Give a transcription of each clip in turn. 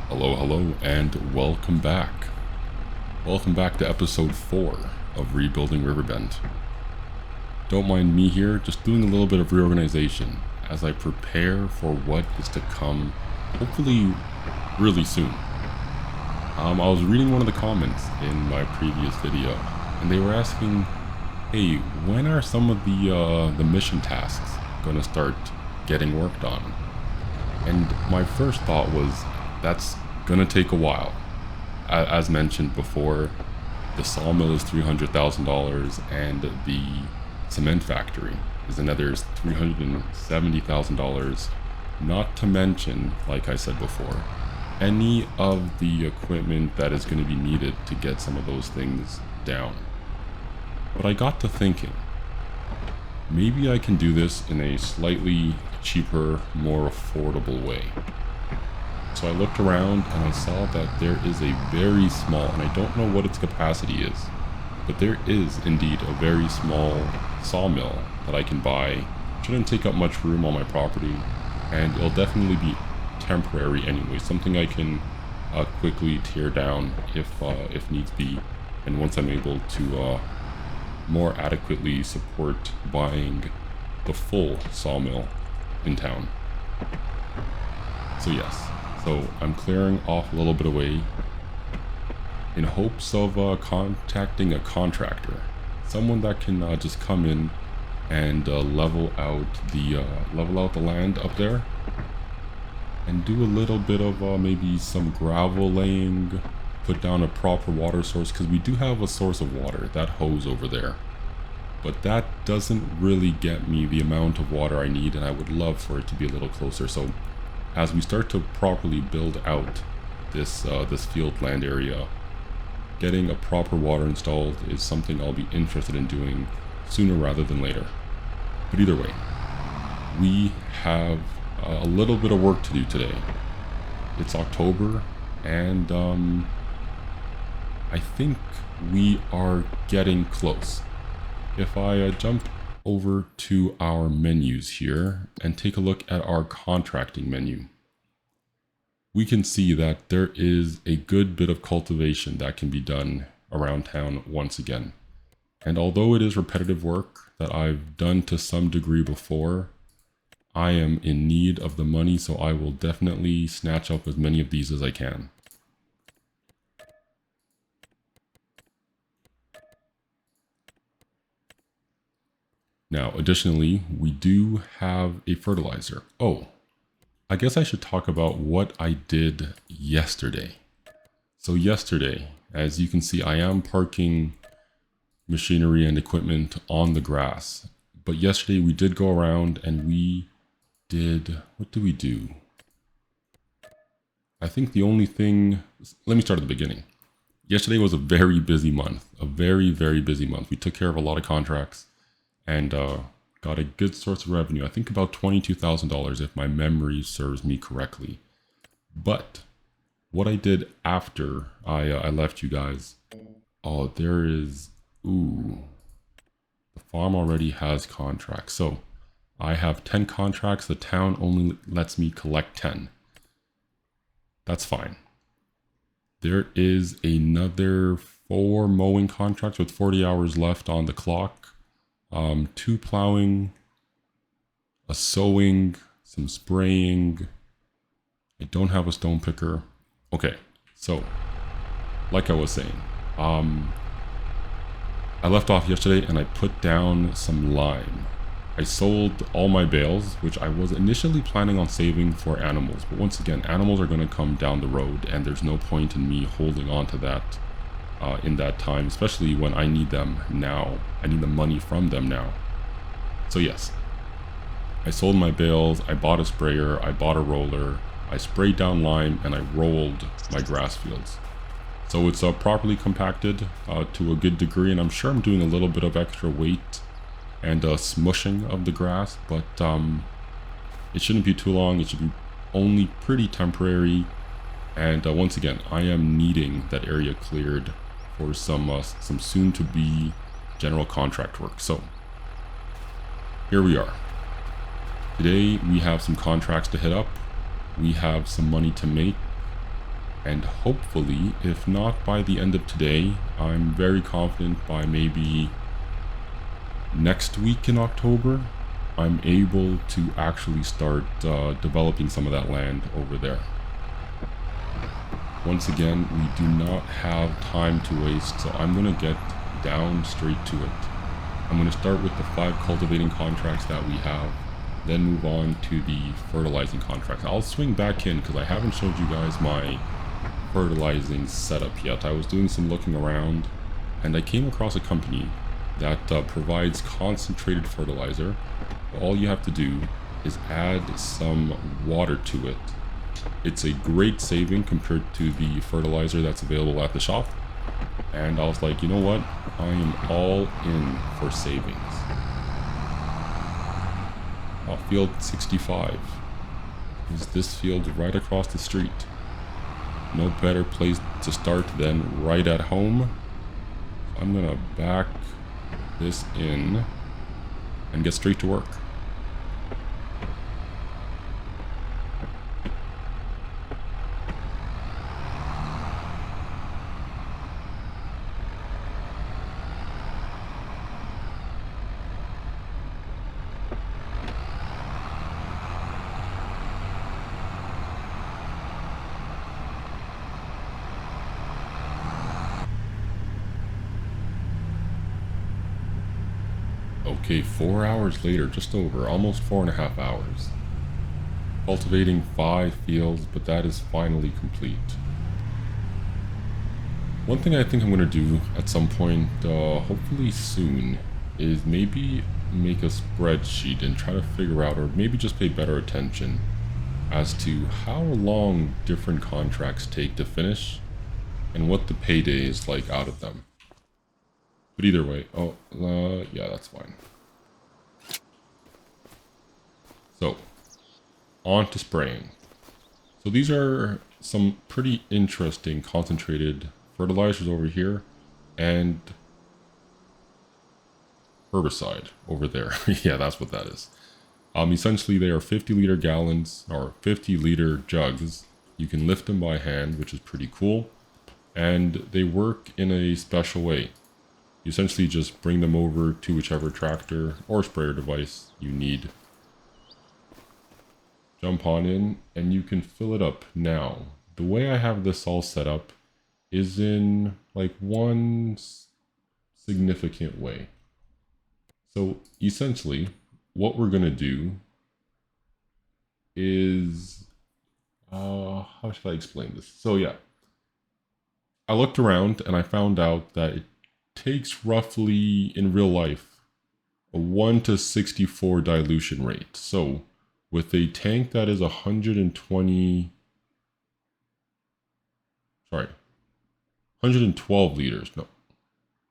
Hello, and welcome back. Welcome back to episode 4 of Rebuilding Riverbend. Don't mind me here, just doing a little bit of reorganization as I prepare for what is to come, hopefully really soon. I was reading one of the comments in my previous video, and they were asking, hey, when are some of the mission tasks going to start getting worked on? And my first thought was, that's gonna take a while. As mentioned before, the sawmill is $300,000 and the cement factory is another $370,000. Not to mention, like I said before, any of the equipment that is going to be needed to get some of those things down. But I got to thinking, maybe I can do this in a slightly cheaper, more affordable way. So I looked around and I saw that there is a very small, and I don't know what its capacity is, but there is indeed a very small sawmill that I can buy. Shouldn't take up much room on my property, and it'll definitely be temporary anyway, something I can quickly tear down if needs be, and once I'm able to more adequately support buying the full sawmill in town. So yes. So I'm clearing off a little bit away in hopes of contacting a contractor, someone that can just come in and level out the land up there, and do a little bit of maybe some gravel laying, put down a proper water source, because we do have a source of water, that hose over there, but that doesn't really get me the amount of water I need, and I would love for it to be a little closer. So as we start to properly build out this field land area, getting a proper water installed is something I'll be interested in doing sooner rather than later. But either way, we have a little bit of work to do today. It's October, and I think we are getting close. If I jump over to our menus here and take a look at our contracting menu, we can see that there is a good bit of cultivation that can be done around town once again. And although it is repetitive work that I've done to some degree before, I am in need of the money, so I will definitely snatch up as many of these as I can. Now, additionally, we do have a fertilizer. Oh, I guess I should talk about what I did yesterday. So yesterday, as you can see, I am parking machinery and equipment on the grass. But yesterday we did go around and we did, what did we do? I think the only thing, let me start at the beginning. Yesterday was a very busy month, a very, very busy month. We took care of a lot of contracts and got a good source of revenue. I think about $22,000 if my memory serves me correctly. But what I did after I left you guys, oh, there is, the farm already has contracts. So I have 10 contracts. The town only lets me collect 10. That's fine. There is another 4 mowing contracts with 40 hours left on the clock. 2 plowing, a sowing, some spraying. I don't have a stone picker. Okay, so like I was saying, I left off yesterday and I put down some lime. I sold all my bales, which I was initially planning on saving for animals. But once again, animals are going to come down the road and there's no point in me holding on to that in that time, especially when I need them now. I need the money from them now. So yes, I sold my bales, I bought a sprayer, I bought a roller, I sprayed down lime, and I rolled my grass fields. So it's properly compacted to a good degree, and I'm sure I'm doing a little bit of extra weight and smushing of the grass, but It shouldn't be too long. It should be only pretty temporary. And once again, I am needing that area cleared for some soon-to-be general contract work. So here we are. Today we have some contracts to hit up. We have some money to make. And hopefully, if not by the end of today, I'm very confident by maybe next week in October, I'm able to actually start developing some of that land over there. Once again, we do not have time to waste, so I'm going to get down straight to it. I'm going to start with the 5 cultivating contracts that we have, then move on to the fertilizing contracts. I'll swing back in because I haven't showed you guys my fertilizing setup yet. I was doing some looking around and I came across a company that provides concentrated fertilizer. All you have to do is add some water to it. It's a great saving compared to the fertilizer that's available at the shop. And I was like, you know what? I am all in for savings. Field 65 is this field right across the street. No better place to start than right at home. I'm gonna back this in and get straight to work. Okay, 4 hours later, just over, almost 4.5 hours. Cultivating 5 fields, but that is finally complete. One thing I think I'm going to do at some point, hopefully soon, is maybe make a spreadsheet and try to figure out, or maybe just pay better attention as to how long different contracts take to finish and what the payday is like out of them. But either way, yeah, that's fine. So, on to spraying. So these are some pretty interesting concentrated fertilizers over here, and herbicide over there. Yeah, that's what that is. Essentially, they are 50-liter gallons, or 50-liter jugs. You can lift them by hand, which is pretty cool. And they work in a special way. You essentially just bring them over to whichever tractor or sprayer device you need. Jump on in, and you can fill it up. Now, the way I have this all set up is in like one significant way. So essentially, what we're gonna do is, how should I explain this? So yeah, I looked around and I found out that it takes roughly, in real life, a 1:64 dilution rate. So with a tank that is 112 liters, no,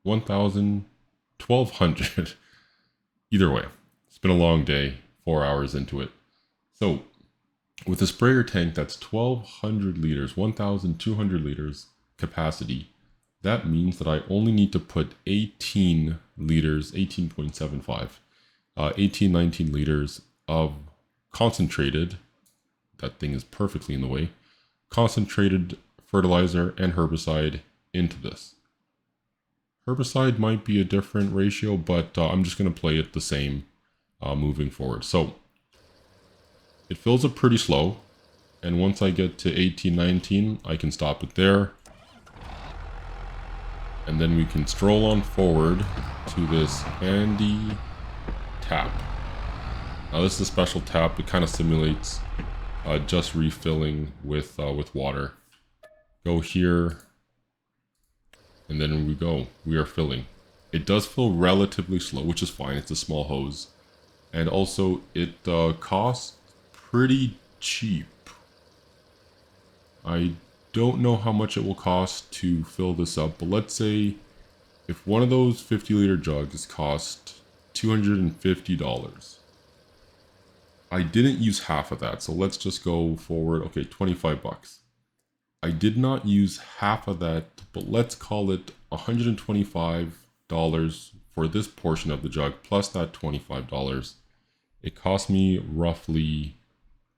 1,200. Either way, it's been a long day, 4 hours into it. So with a sprayer tank that's 1,200 liters, 1,200 liters capacity, that means that I only need to put 18 liters, 18.75, 19 liters of concentrated, that thing is perfectly in the way, concentrated fertilizer and herbicide into this. Herbicide might be a different ratio, but I'm just going to play it the same moving forward. So it fills up pretty slow, and once I get to 18, 19, I can stop it there. And then we can stroll on forward to this handy tap. Now this is a special tap. It kind of simulates just refilling with water. Go here, and then we go. We are filling. It does fill relatively slow, which is fine. It's a small hose, and also it costs pretty cheap. I don't know how much it will cost to fill this up, but let's say if one of those 50-liter jugs cost $250. I didn't use half of that, so let's just go forward. Okay, 25 bucks. I did not use half of that, but let's call it $125 for this portion of the jug, plus that $25. It cost me roughly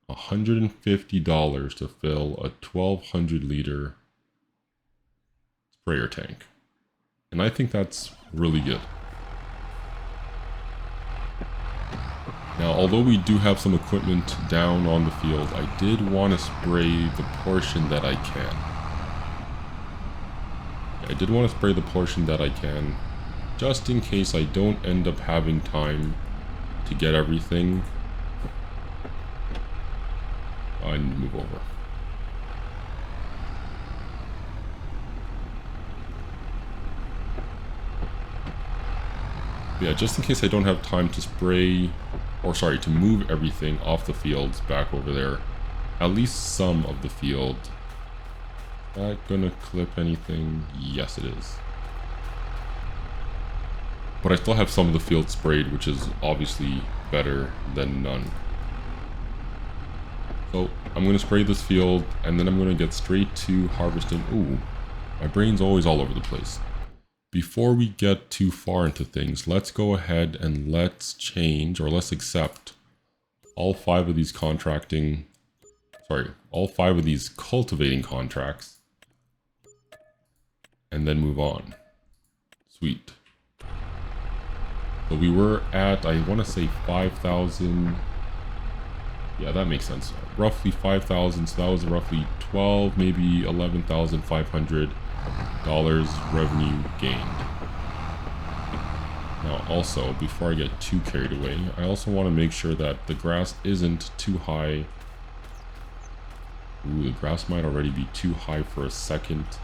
$150 to fill a 1200 liter sprayer tank. And I think that's really good. Now, although we do have some equipment down on the field, I did want to spray the portion that I can. I did want to spray the portion that I can, just in case I don't end up having time to get everything. I need to move over. Yeah, just in case I don't have time to spray, or sorry, to move everything off the fields back over there. At least some of the field. Is that gonna clip anything? Yes, it is. But I still have some of the field sprayed, which is obviously better than none. So I'm gonna spray this field, and then I'm gonna get straight to harvesting. Ooh, my brain's always all over the place. Before we get too far into things, let's go ahead and let's change, or let's accept all 5 of these all 5 of these cultivating contracts, and then move on. Sweet. So we were at, I want to say 5,000. Yeah, that makes sense. Roughly 5,000, so that was roughly 12, maybe $11,500 revenue gained. Now also, before I get too carried away, I also want to make sure that the grass isn't too high. Ooh, the grass might already be too high for a second.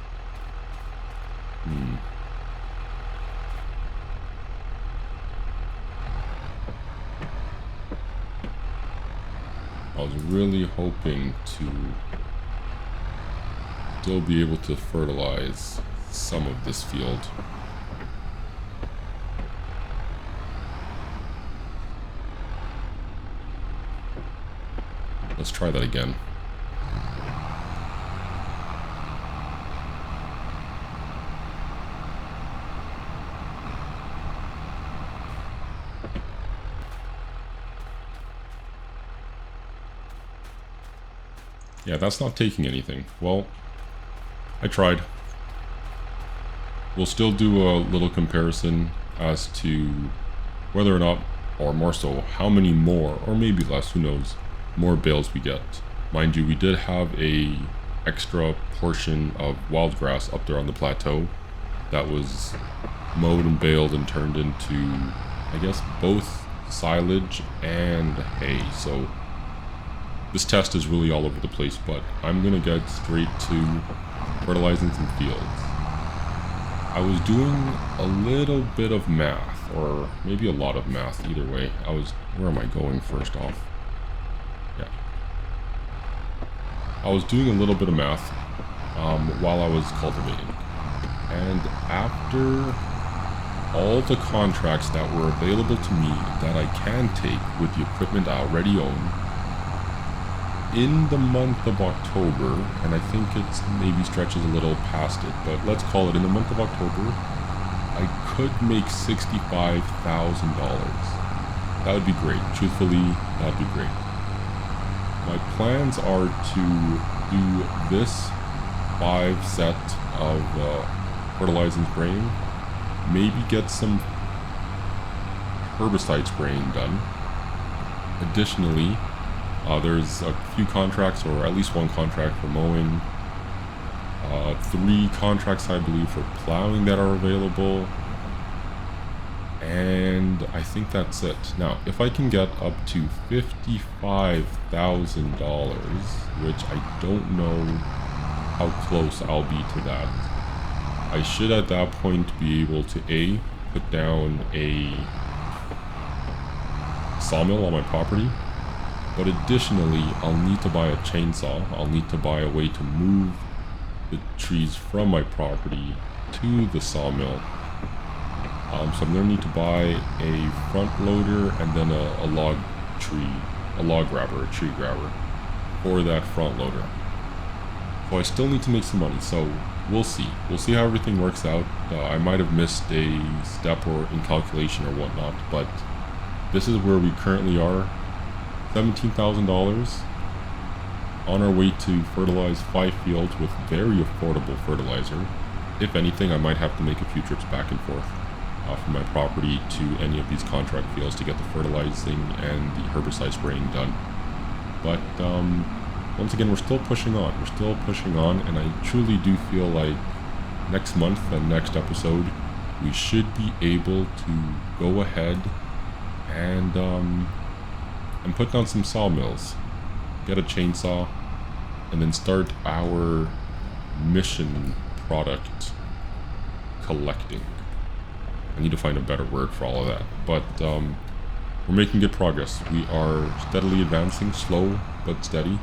I was really hoping to still be able to fertilize some of this field. Let's try that again. Yeah, that's not taking anything. Well, I tried. We'll still do a little comparison as to whether or not, or more so, how many more, or maybe less, who knows, more bales we get. Mind you, we did have a extra portion of wild grass up there on the plateau that was mowed and baled and turned into, I guess, both silage and hay. So this test is really all over the place, but I'm gonna get straight to fertilizing some fields. I was doing a little bit of math, or maybe a lot of math, either way. Where am I going first off? Yeah. I was doing a little bit of math while I was cultivating. And after all the contracts that were available to me that I can take with the equipment I already own, in the month of October, and I think it's maybe stretches a little past it, but let's call it in the month of October, I could make $65,000. That would be great. Truthfully, that would be great. My plans are to do this 5 set of fertilizing spraying, maybe get some herbicide spraying done. Additionally, there's a few contracts, or at least 1 contract for mowing, 3 contracts I believe for plowing that are available, and I think that's it. Now, if I can get up to $55,000, which I don't know how close I'll be to that, I should at that point be able to A, put down a sawmill on my property, but additionally, I'll need to buy a chainsaw. I'll need to buy a way to move the trees from my property to the sawmill. So I'm going to need to buy a front loader and then a a log grabber, a tree grabber, for that front loader. So I still need to make some money, so we'll see. We'll see how everything works out. I might have missed a step or in calculation or whatnot, but this is where we currently are. $17,000 on our way to fertilize 5 fields with very affordable fertilizer. If anything, I might have to make a few trips back and forth from my property to any of these contract fields to get the fertilizing and the herbicide spraying done. But once again, we're still pushing on. We're still pushing on, and I truly do feel like next month and next episode, we should be able to go ahead and put down some sawmills, get a chainsaw, and then start our mission product collecting. I need to find a better word for all of that, but we're making good progress. We are steadily advancing, slow but steady,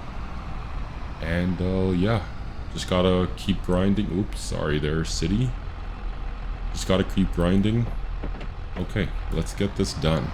and yeah, just gotta keep grinding. Oops, sorry there, city. Just gotta keep grinding. Okay, let's get this done.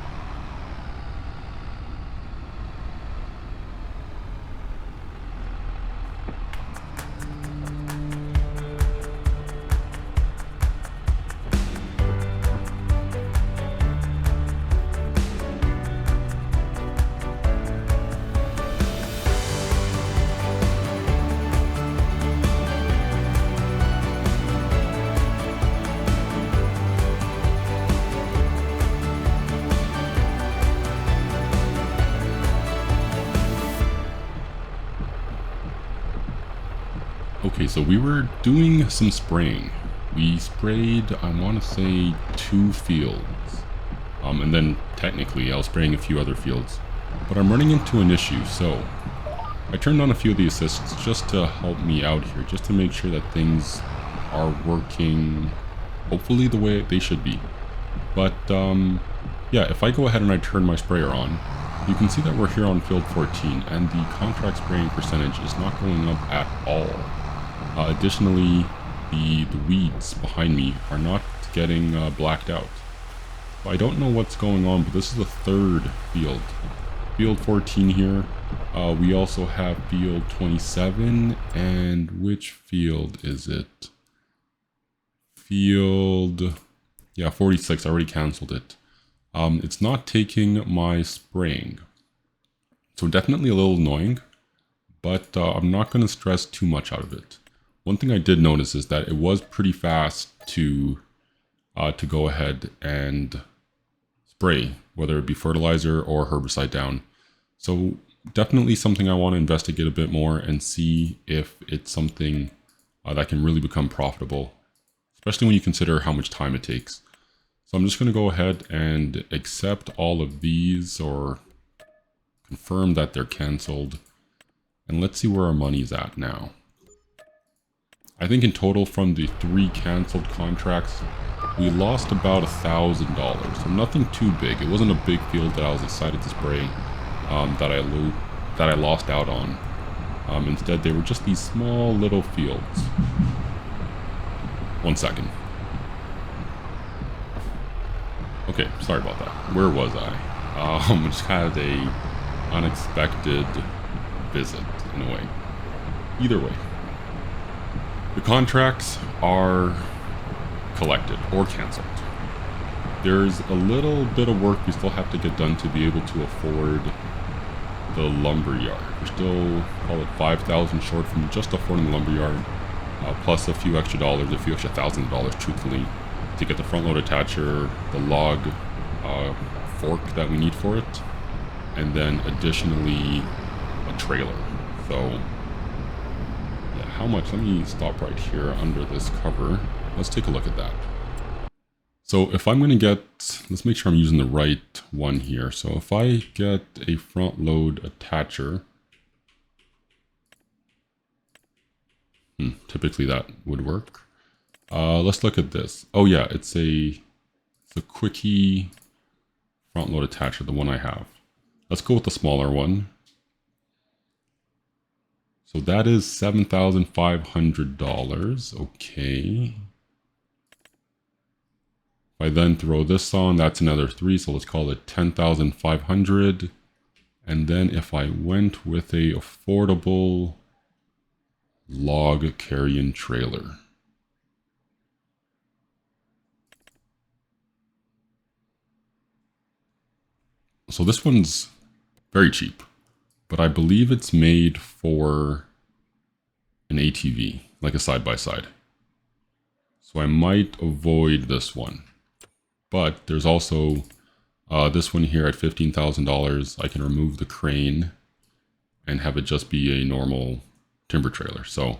Okay, so we were doing some spraying. We sprayed, I want to say, 2 fields. And then technically I was spraying a few other fields. But I'm running into an issue, so I turned on a few of the assists just to help me out here, just to make sure that things are working, hopefully the way they should be. But yeah, if I go ahead and I turn my sprayer on, you can see that we're here on field 14, and the contract spraying percentage is not going up at all. Additionally, the weeds behind me are not getting blacked out. So I don't know what's going on, but this is the 3rd field. Field 14 here. We also have field 27, and which field is it? Field, yeah, 46. I already canceled it. It's not taking my spraying. So definitely a little annoying, but I'm not going to stress too much out of it. One thing I did notice is that it was pretty fast to go ahead and spray, whether it be fertilizer or herbicide down. So definitely something I want to investigate a bit more and see if it's something that can really become profitable, especially when you consider how much time it takes. So I'm just going to go ahead and accept all of these, or confirm that they're canceled. And let's see where our money is at now. I think in total from the 3 canceled contracts, we lost about $1,000. So nothing too big. It wasn't a big field that I was excited to spray that I lost out on. Instead, they were just these small little fields. 1 second. Okay, sorry about that. Where was I? Just had a unexpected visit in a way. Either way, the contracts are collected or canceled. There's a little bit of work we still have to get done to be able to afford the lumber yard. We're still, call it $5,000 short from just affording the lumber yard, plus a few extra dollars, a few extra $1,000 truthfully, to get the front load attacher, the log fork that we need for it, and then additionally a trailer. So yeah, how much? Let me stop right here under this cover. Let's take a look at that. So if I'm going to get, let's make sure I'm using the right one here. So if I get a front load attacher, typically that would work. Let's look at this. Oh yeah, it's a quickie front load attacher, the one I have. Let's go with the smaller one. So that is $7,500. Okay. If I then throw this on, that's another 3, so let's call it 10,500. And then if I went with a affordable log carrying trailer. So this one's very cheap, but I believe it's made for an ATV, like a side-by-side. So I might avoid this one. But there's also this one here at $15,000. I can remove the crane and have it just be a normal timber trailer. So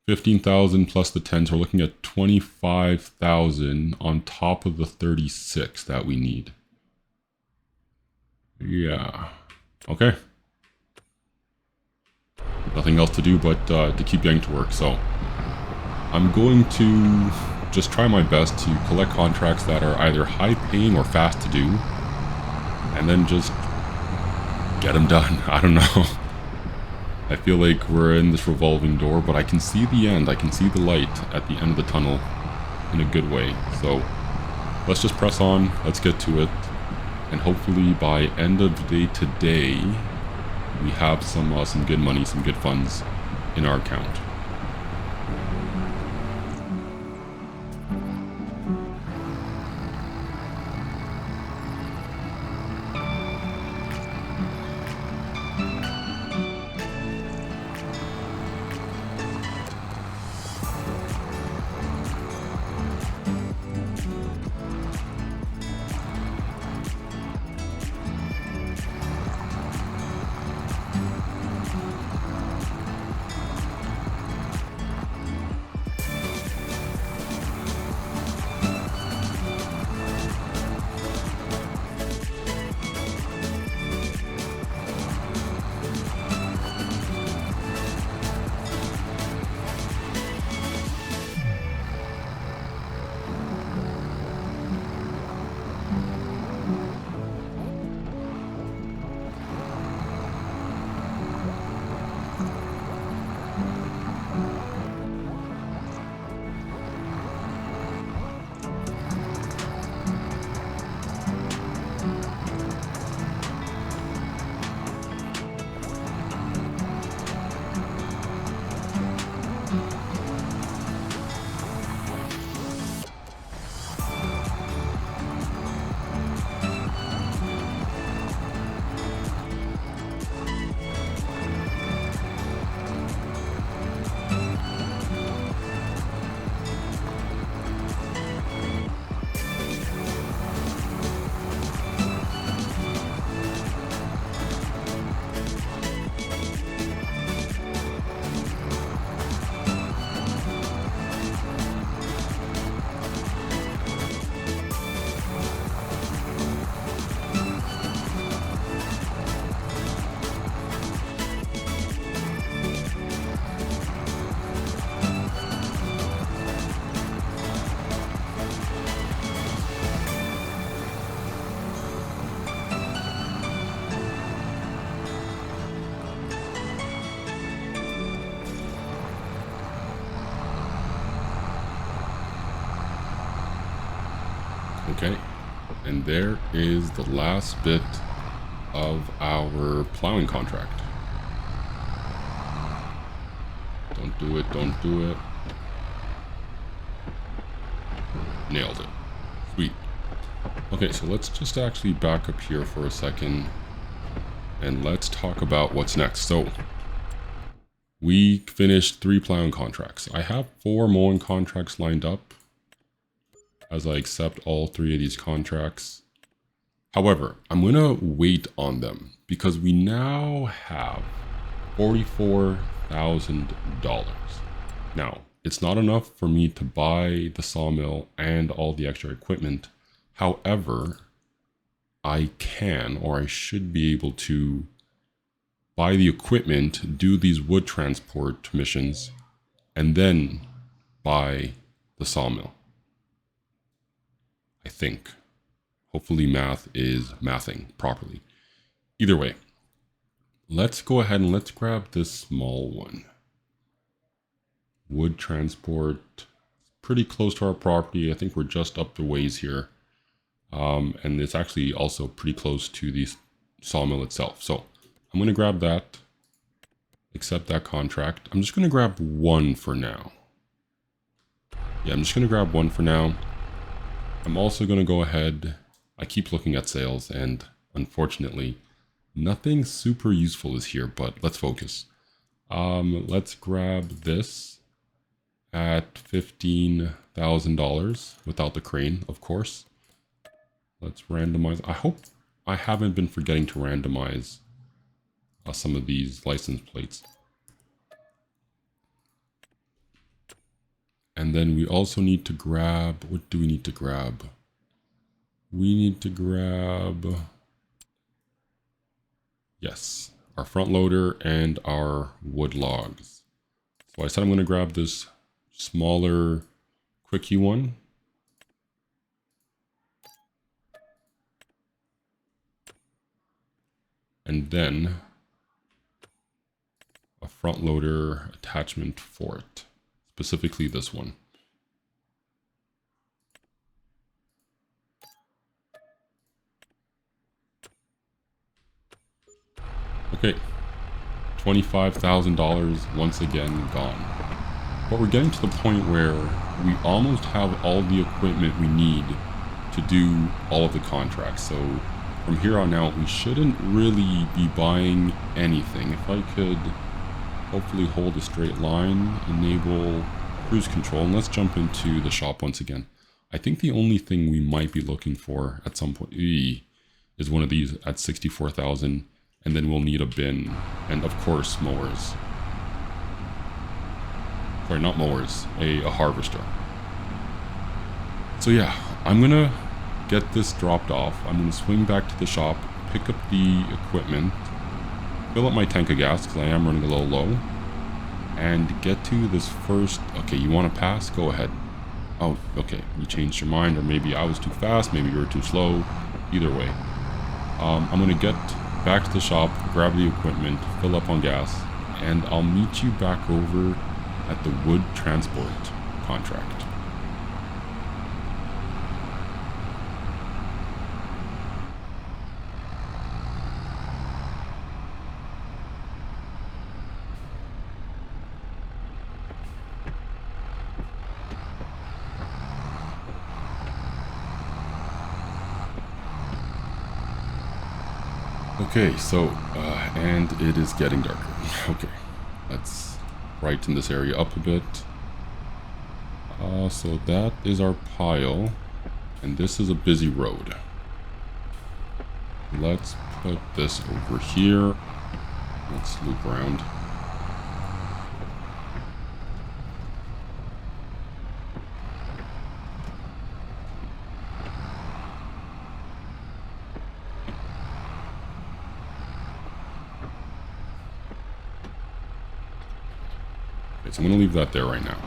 15,000 plus the 10, so we're looking at 25,000 on top of the 36 that we need. Yeah. Okay. Nothing else to do but to keep getting to work. So I'm going to just try my best to collect contracts that are either high paying or fast to do, and then just get them done. I don't know. I feel like we're in this revolving door, but I can see the end. I can see the light at the end of the tunnel in a good way. So let's just press on. Let's get to it. And hopefully by end of the day today, we have some good money, some good funds in our account. Okay, and there is the last bit of our plowing contract. Don't do it, don't do it. Nailed it. Sweet. Okay, so let's just actually back up here for a second and let's talk about what's next. So we finished 3 plowing contracts. I have 4 mowing contracts lined up as I accept all 3 of these contracts. However, I'm gonna wait on them because we now have $44,000. Now, it's not enough for me to buy the sawmill and all the extra equipment. However, I can, or I should be able to buy the equipment, do these wood transport missions, and then buy the sawmill. I think. Hopefully math is mathing properly. Either way, let's go ahead and let's grab this small one. Wood transport, pretty close to our property. I think we're just up the ways here. And it's actually also pretty close to the sawmill itself. So I'm going to grab that, accept that contract. I'm just going to grab one for now. Yeah, I'm just going to grab one for now. I'm also going to go ahead. I keep looking at sales, and unfortunately, nothing super useful is here, but let's focus. Let's grab this at $15,000 without the crane, of course. Let's randomize. I hope I haven't been forgetting to randomize some of these license plates. And then we also need to grab, what do we need to grab? We need to grab, yes, our front loader and our wood logs. So I said I'm going to grab this smaller quickie one. And then a front loader attachment for it, specifically this one. Okay, $25,000 once again gone. But we're getting to the point where we almost have all the equipment we need to do all of the contracts. So from here on out, we shouldn't really be buying anything. If I could hopefully hold a straight line, enable cruise control, and let's jump into the shop once again. I think the only thing we might be looking for at some point is one of these at 64,000, and then we'll need a bin, and of course mowers. Sorry, not mowers, a harvester. So yeah, I'm gonna get this dropped off. I'm gonna swing back to the shop, pick up the equipment, fill up my tank of gas because I am running a little low, and get to this first. Okay, you want to pass? Go ahead. Oh, okay, you changed your mind, or maybe I was too fast, maybe you were too slow. Either way, I'm gonna get back to the shop, grab the equipment, fill up on gas, and I'll meet you back over at the wood transport contract. Okay, so, and it is getting darker. Okay, let's brighten this area up a bit. So that is our pile, and this is a busy road. Let's put this over here. Let's loop around. Okay, so I'm going to leave that there right now.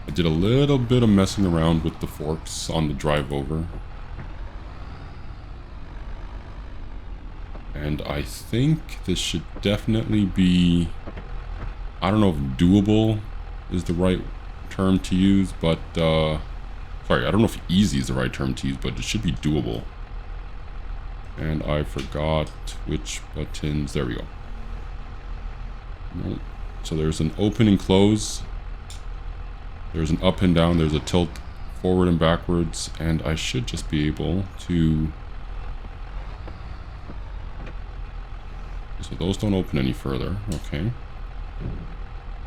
I did a little bit of messing around with the forks on the drive over. And I think this should definitely be, I don't know if doable is the right term to use, but, sorry, I don't know if easy is the right term to use, but it should be doable. And I forgot which buttons. There we go. No. So there's an open and close. There's an up and down. There's a tilt forward and backwards. And I should just be able to... So those don't open any further. Okay.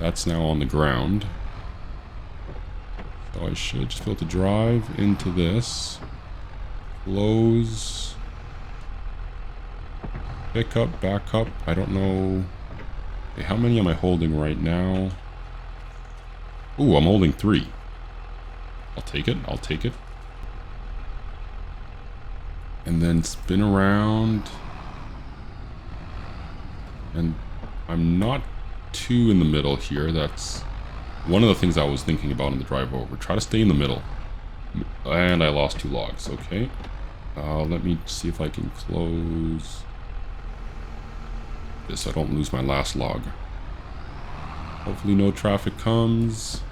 That's now on the ground. So I should just be able to drive into this. Close... Pick up, back up. I don't know. Okay, how many am I holding right now? Ooh, I'm holding 3. I'll take it. I'll take it. And then spin around. And I'm not too in the middle here. That's one of the things I was thinking about in the drive over. Try to stay in the middle. And I lost 2 logs. Okay. Let me see if I can close... so I don't lose my last log. Hopefully no traffic comes.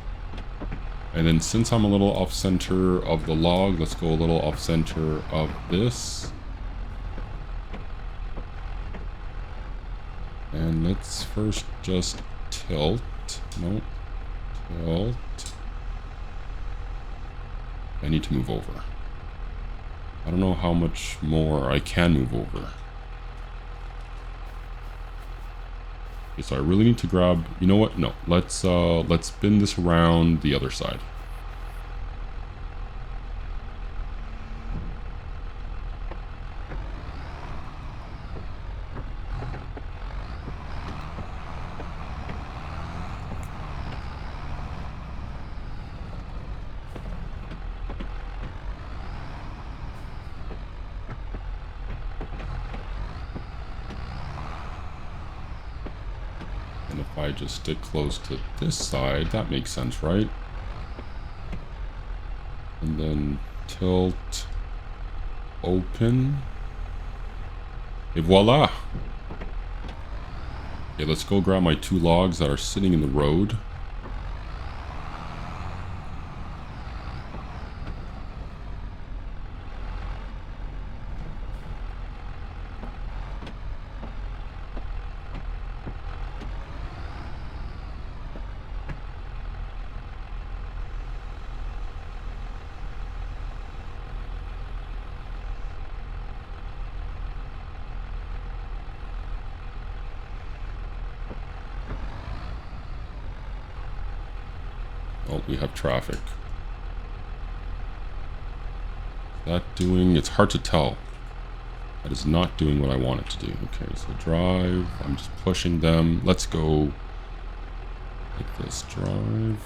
And then since I'm a little off center of the log, let's go a little off center of this. And let's first just tilt. No, tilt. I need to move over. I don't know how much more I can move over. Okay, so I really need to grab, you know what? No, let's spin this around the other side. And if I just stick close to this side, that makes sense, right? And then tilt, open. Et voila! Okay, let's go grab my 2 logs that are sitting in the road. Oh, we have traffic. That doing, it's hard to tell. That is not doing what I want it to do. Okay, so drive, I'm just pushing them. Let's go like this, drive.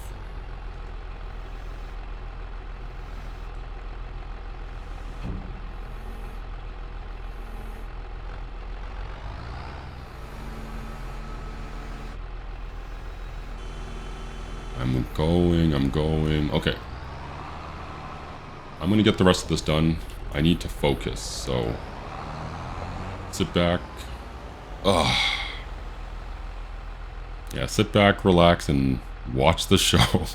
I'm going. Okay. I'm gonna get the rest of this done. I need to focus, so sit back. Ugh. Yeah, sit back, relax, and watch the show.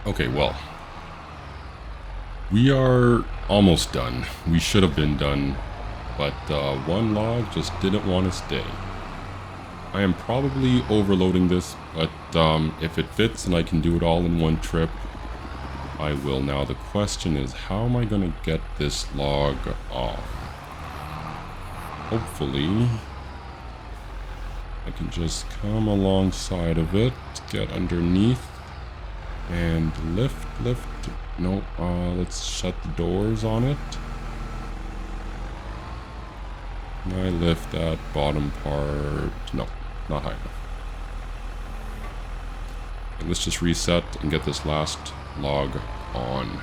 Okay, well, We are almost done. We should have been done, but one log just didn't want to stay. I am probably overloading this, but if it fits and I can do it all in one trip, I will. Now the question is, how am I going to get this log off? Hopefully, I can just come alongside of it, get underneath, and lift. No, let's shut the doors on it. Can I lift that bottom part? No, not high enough. And let's just reset and get this last log on.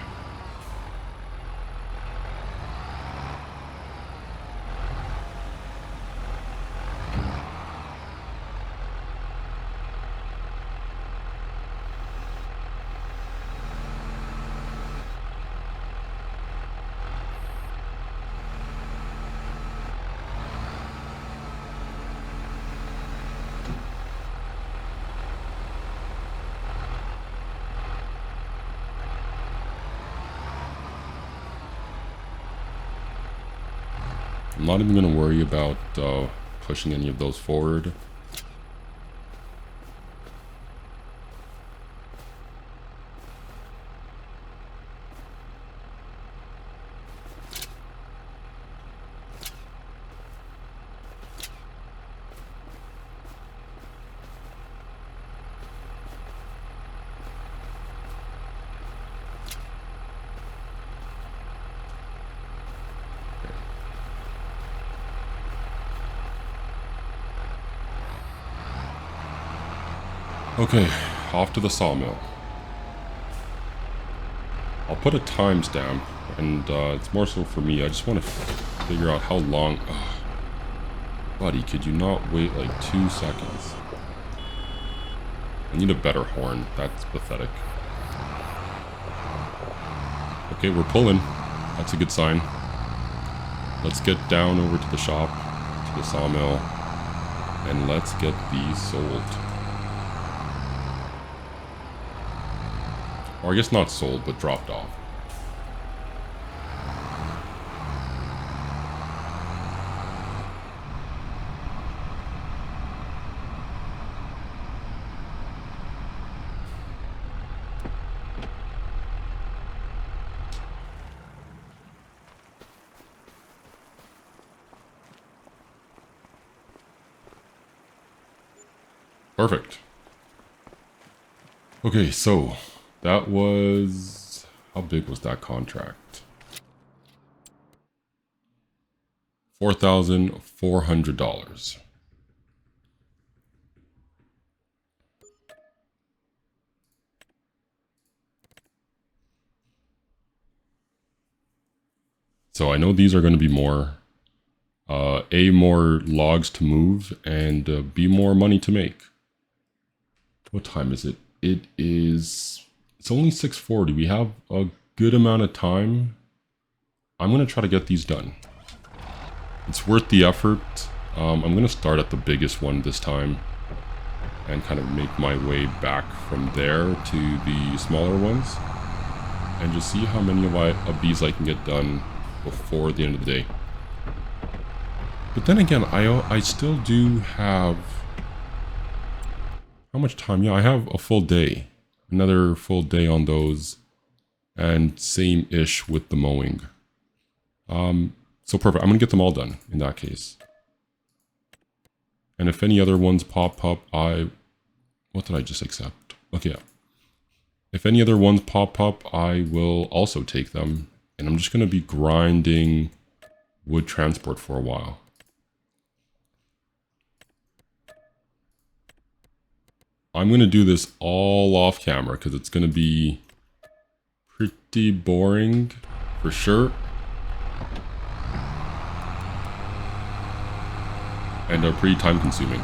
I'm not even going to worry about pushing any of those forward. Okay, off to the sawmill. I'll put a timestamp, and it's more so for me. I just want to figure out how long... Ugh. Buddy, could you not wait like 2 seconds? I need a better horn. That's pathetic. Okay, we're pulling. That's a good sign. Let's get down over to the shop, to the sawmill, and let's get these sold. Or I guess not sold, but dropped off. Perfect. Okay, so that was... How big was that contract? $4,400. So I know these are going to be more... A, more logs to move, and B, more money to make. What time is it? It's only 6:40. We have a good amount of time. I'm going to try to get these done. It's worth the effort. I'm going to start at the biggest one this time and kind of make my way back from there to the smaller ones and just see how many of these I can get done before the end of the day. But then again, I still do have... How much time? Yeah, I have a full day. Another full day on those. And same-ish with the mowing. So perfect. I'm going to get them all done in that case. And if any other ones pop up, what did I just accept? Okay, yeah. If any other ones pop up, I will also take them. And I'm just going to be grinding wood transport for a while. I'm going to do this all off camera because it's going to be pretty boring for sure. And pretty time consuming.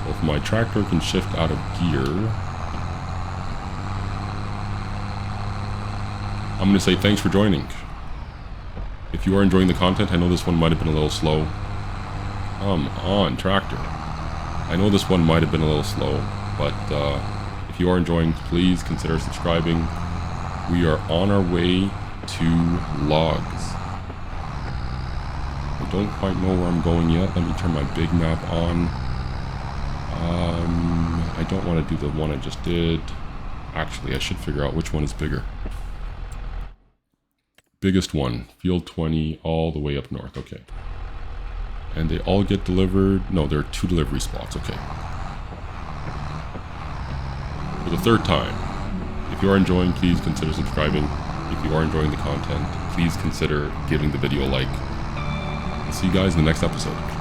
Well, if my tractor can shift out of gear, I'm going to say thanks for joining. If you are enjoying the content, I know this one might have been a little slow. Come on, tractor. I know this one might have been a little slow, but if you are enjoying, please consider subscribing. We are on our way to logs. I don't quite know where I'm going yet. Let me turn my big map on. I don't want to do the one I just did. Actually, I should figure out which one is bigger. Biggest one, field 20, all the way up north. Okay. And they all get delivered. No, there are 2 delivery spots. Okay. For the 3rd time, if you are enjoying, please consider subscribing. If you are enjoying the content, please consider giving the video a like. I'll see you guys in the next episode.